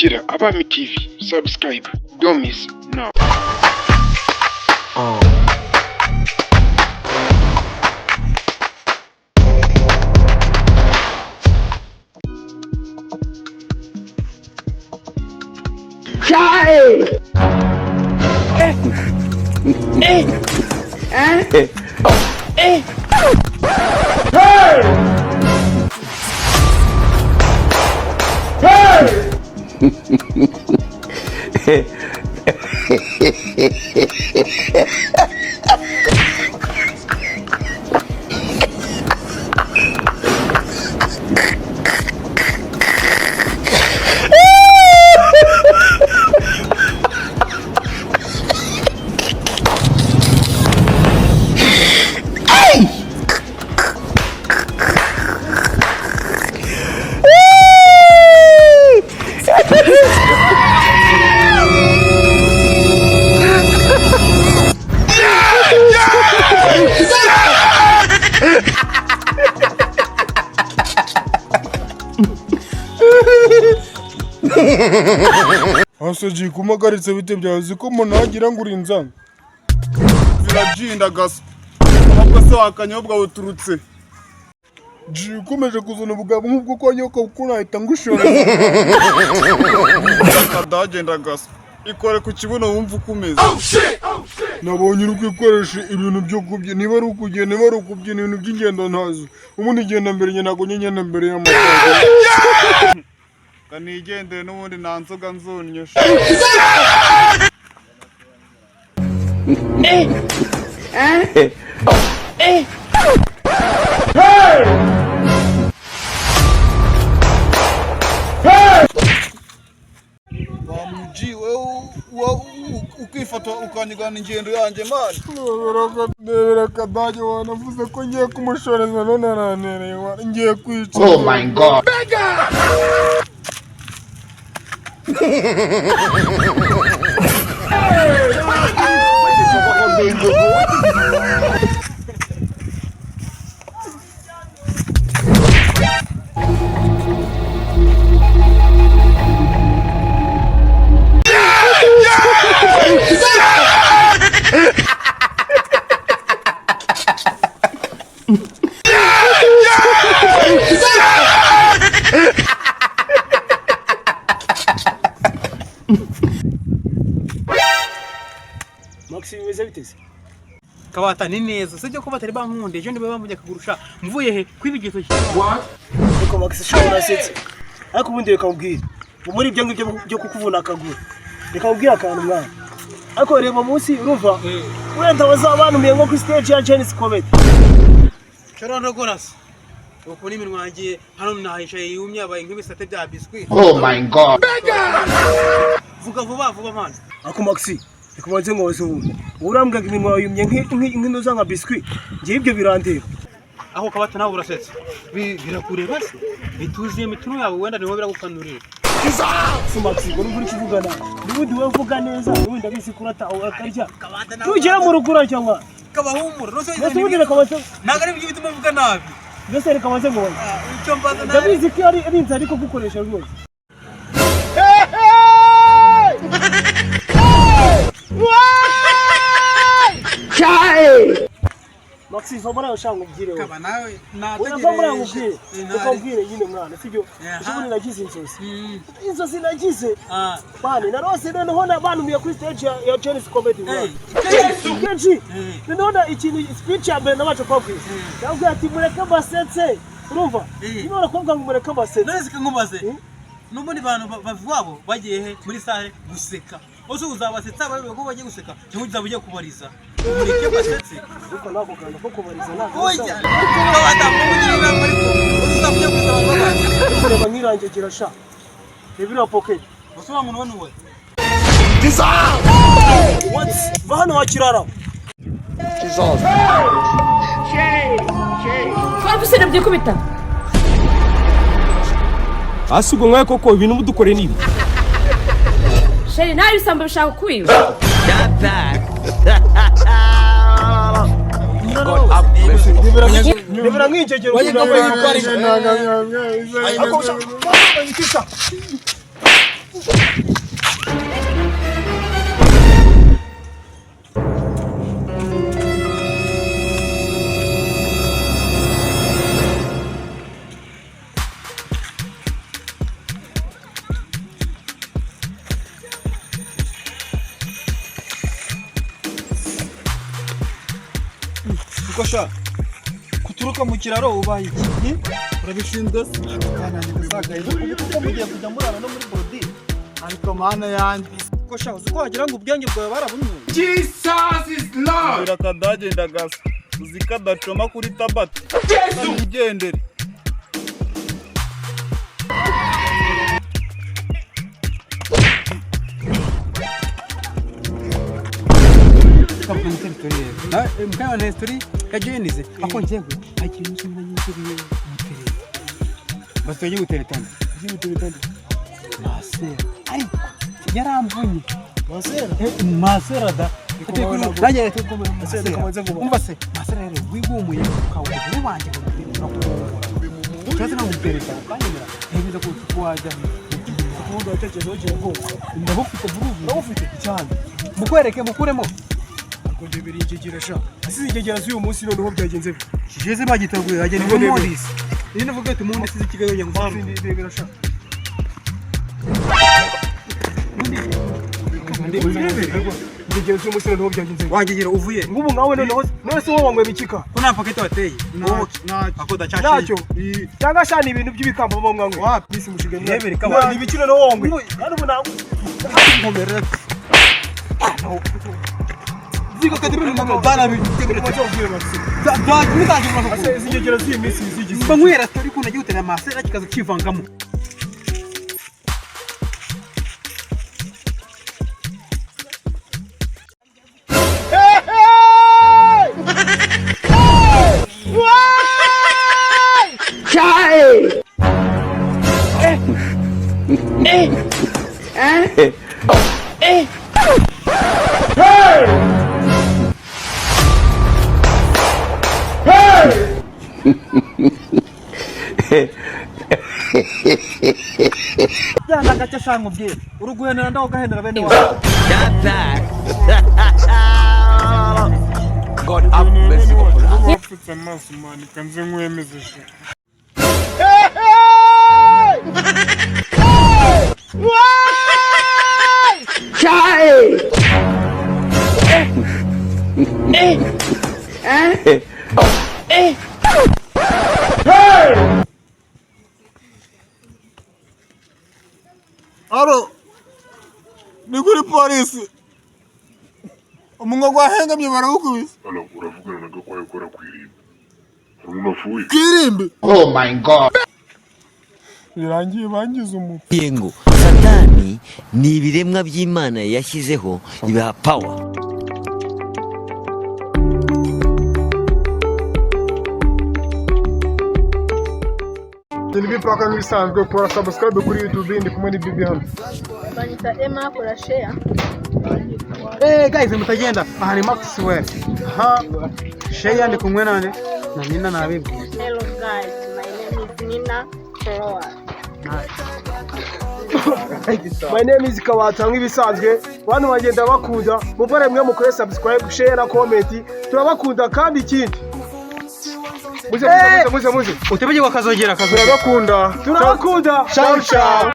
Kurikira Abami TV, subscribe, don't miss now. Asoji kumagaritse bite byazi ko umuntu agira ngo urinzanga zirajinda gaso ahubwo se wakanyobwa buturutse ukomeje kuzana ubugabo nk'ubwo kwa nyoka ukunahita ngushora kadagenda gaso ikore ku kibuno wumva ukomeze nabonye uri kwikoresha ibintu byo kubye niba ari ukugenda niba ari ukubyina ibintu by'ingendo ntazi ubundi igenda mbere njye ntabwo ngenda mbere y'amafaranga kanigendere n'ubundi nta nzoga nzonyosha bamuji wewe ukifata ukanyigana ingendo yanjye mani ndebera kadage wanavuze ko ngiye kumushoreza none arantereye ngiye kwica. Oh my god. Maxime bimeze biteze kabata ni neza sije ko batari bankunde ejo ndibe bamujya kugurusha mvuye he kwibigezo What? Uko Max shawura setse ariko ubundi reka ubwira muri ibyo ngibyo byo kukuvuna akaguru reka ubwira akantu mwana ariko reba munsi urumva wenda bazabanumiye nko ku stage ya Genesis Comedy Charando Goras uko ni minwa ngiye hano nahishaye yumye abaye nk'ibisate bya biscuit. Oh my god. Vuga vuba man ako Maxi ikubanze ngo wese ubu urambwaga iminwa yumye nk'ino za nka biscuit ngiye ibyo birandeba aho kabata nawe urasetse birakureba se bituziye mitunu yawe wenda niho biragukanurira Maxi ngo n'uri kivugana n'ubundi we vuga neza n'ubundi abisi kurata aho akarya tugera mu rugura cyangwa kabahumura no se n'ubundi kabata naga ari ibyo bituma vuga nabi mbese reka maze ngo icyo mbaza nabi ndabizi ko ari inzi ariko gukoresha rwose Maxi vamara ushango mgire wewe. Kaba nawe vamara ngubwire. Ukambwire nyine mwana sibyo. Ushobora nagize inzozi. Inzozi nagize. Bani narose noneho nabantu miye kuri stage ya Genesis Comedy. Kenshi. Ninaona ikintu speech ya mbere nabacho kwabwira. Yabwiye ati mureke basetse. Urumva? Nibona kwabwa ngo mureke basetse. None zikangumaze. N'ubundi bantu bavwabo bagiye he muri sare guseka. Ose uzabasetsa babe ko bagiye guseka. Cyo uzabuye kubariza. Mureke basetse. Uko nako kandi ko kubariza nako. Oya. Batamugira muri ko. Uzabuye kuzaba baba. Kureba nkiranje kirasha. Ebira pocket. Basoma muntu wanu we. Disa! What? Bana wakirara. Jesus. Kwa bisera bye kubita. Asugo mwaye koko ibintu mudukore nibi. Sheri nayo bisamba bishaka kwiba. Ndebera nk'injegero Ukosha kuturuka mu kiraro ubaye iki? Urabishinzwe se? Nanjye ubu mugiye kujya murana no muri bodi. Ariko mana yanjye. Ukosha uzi ko wagira ngo ubwenge bwawe barabunyuye. Jesus is Lord. Birakadagenda gasa. Uzika dacoma kuri tabati. Jesus ugendere. Mkawa na histori kajenize ako njyewe akintu kimwe n'isuri mutere basi tugiye guteretana masera ariko yaramvunye masera da nanjye umva se masera rero wigumuye ukawugira wanje cyose namupereka kanyemera ntibiza ko wajya kuvuga atekerezo cyo rwose ndabufite cyane mukwereke mukuremo ndebera ingegera sha asize ingegera z'uyu munsi noneho byagenze kigeze bagitaguye agenda ngo Mondisi ni navuga ati Mondisi zikigayo njye gusa ndebera sha ingegera z'uyu munsi noneho byagenze wangegera uvuye ngubu ngawe noneho none se wowe wangwe bikika ko nta pakete wateye akoda cyacyo cyangwa shani ibintu by'ibikamba mu mwango wapi bisi mushiga ndebere kaba ibikino no wongwe kandi ubu nawe nkomera Digo que debe no bana bitegura cyo ubwire basi. Da kumitaje mako. Ase zigegera z'imisi zigisi. Bamwera tori kuna gutera masera kikaza kivangamo. Yana gacha shangu bye. Uruguhenera ndaho gahenera bene wa. God have mercy upon us. Wapfutse amaso mani kanze nkwemeze sha. Aro ni kuri polisi umunwa gwahengamye barawukubise Ala uravugana na gakwaye kora kwirimba hari unafuye kwirimbe Oh my God. Birangiye bangize umupfu. Yengo Satani ni ibiremwa by'Imana yashyizeho bibaha power. Telibi paka n'ibisanzwe kora subscribe kuri YouTube ndi kumwe ni Bibi hano. Banyita Emma kora share. Guys mutagenda aha ni Max we. Ha share ndi kumwe nane na Nina na Bibi. Hello guys, my name is Nina Flora. My name is Kawata nk'ibisanzwe bantu bagenda bakunda muvare mwe mukore subscribe share na comment turabakunda kandi ikindi muze Utebeye wakazogera turabakunda ciao ciao